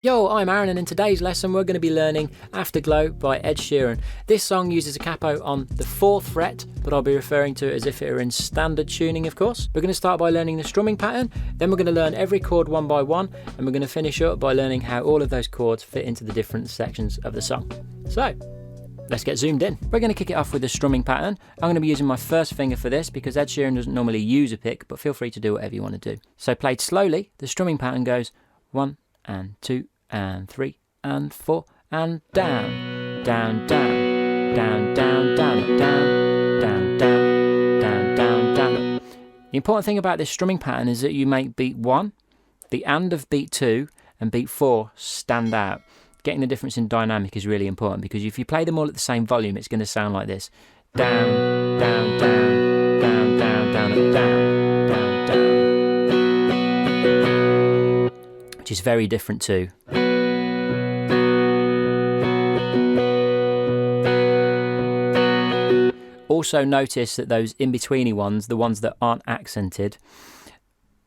Yo, I'm Aaron, and in today's lesson we're going to be learning Afterglow by Ed Sheeran. This song uses a capo on the 4th fret, but I'll be referring to it as if it were in standard tuning, of course. We're going to start by learning the strumming pattern, then we're going to learn every chord one by one, and we're going to finish up by learning how all of those chords fit into the different sections of the song. So, let's get zoomed in. We're going to kick it off with the strumming pattern. I'm going to be using my first finger for this because Ed Sheeran doesn't normally use a pick, but feel free to do whatever you want to do. So played slowly, the strumming pattern goes 1 and 2 and 3 and 4 and down, down, down, down, down, down, down, down, down, down, down, down. The important thing about this strumming pattern is that you make beat 1, the and of beat 2 and beat 4 stand out. Getting the difference in dynamic is really important because if you play them all at the same volume, it's going to sound like this. Down, down, down, down, down, down, and down, down, down. Which is very different too. Also notice that those in-betweeny ones, the ones that aren't accented,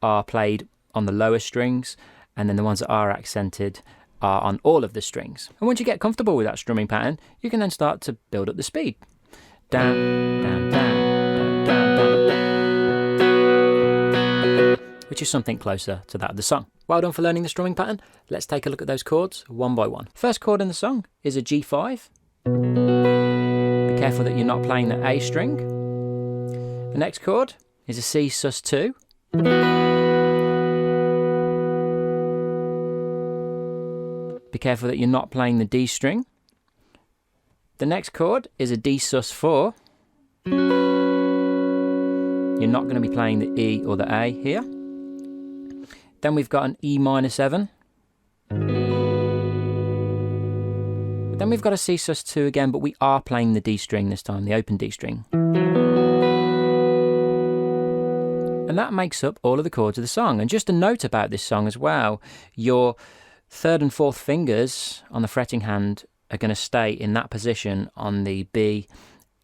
are played on the lower strings, and then the ones that are accented are on all of the strings. And once you get comfortable with that strumming pattern, you can then start to build up the speed. Down, down, down, down, down, down. Which is something closer to that of the song. Well done for learning the strumming pattern. Let's take a look at those chords one by one. First chord in the song is a G5. Be careful that you're not playing the A string. The next chord is a C sus2. Be careful that you're not playing the D string. The next chord is a D sus4. You're not going to be playing the E or the A here. Then we've got an E minor 7. Then we've got a C sus2 again, but we are playing the D string this time, the open D string. And that makes up all of the chords of the song. And just a note about this song as well, your 3rd and 4th fingers on the fretting hand are going to stay in that position on the B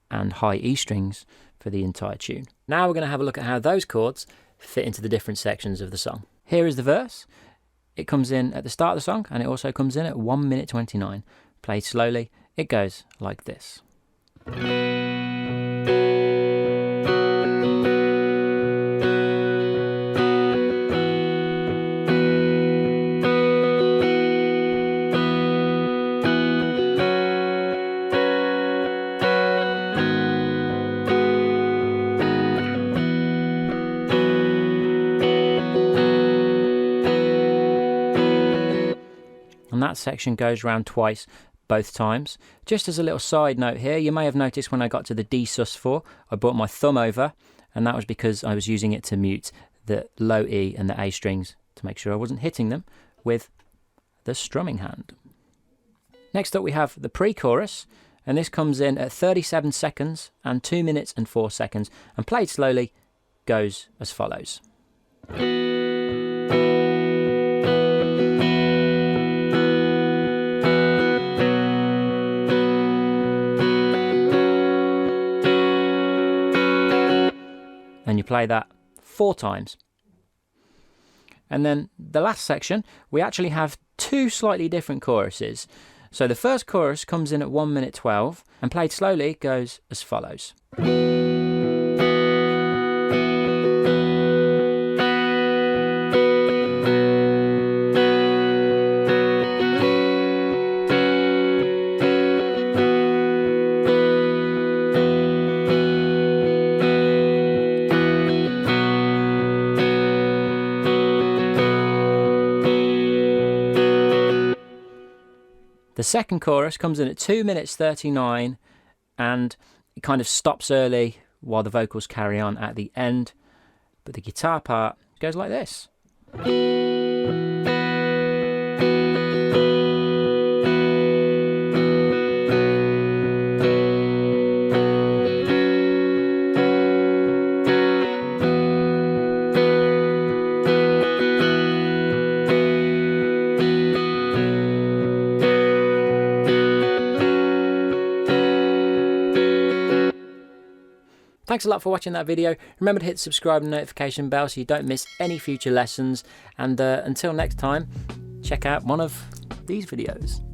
and high E strings for the entire tune. Now we're going to have a look at how those chords fit into the different sections of the song. Here is the verse. It comes in at the start of the song and it also comes in at 1 minute 29. Played slowly, it goes like this. And that section goes around twice, both times. Just as a little side note here, you may have noticed when I got to the D sus4, I brought my thumb over, and that was because I was using it to mute the low E and the A strings to make sure I wasn't hitting them with the strumming hand. Next up we have the pre-chorus, and this comes in at 37 seconds and 2 minutes and 4 seconds, and played slowly goes as follows. And you play that 4 times. And then the last section, we actually have 2 slightly different choruses. So the first chorus comes in at 1 minute 12 and played slowly goes as follows. The second chorus comes in at 2 minutes 39 and it kind of stops early while the vocals carry on at the end, but the guitar part goes like this. Thanks a lot for watching that video. Remember to hit the subscribe and notification bell so you don't miss any future lessons. And until next time, check out one of these videos.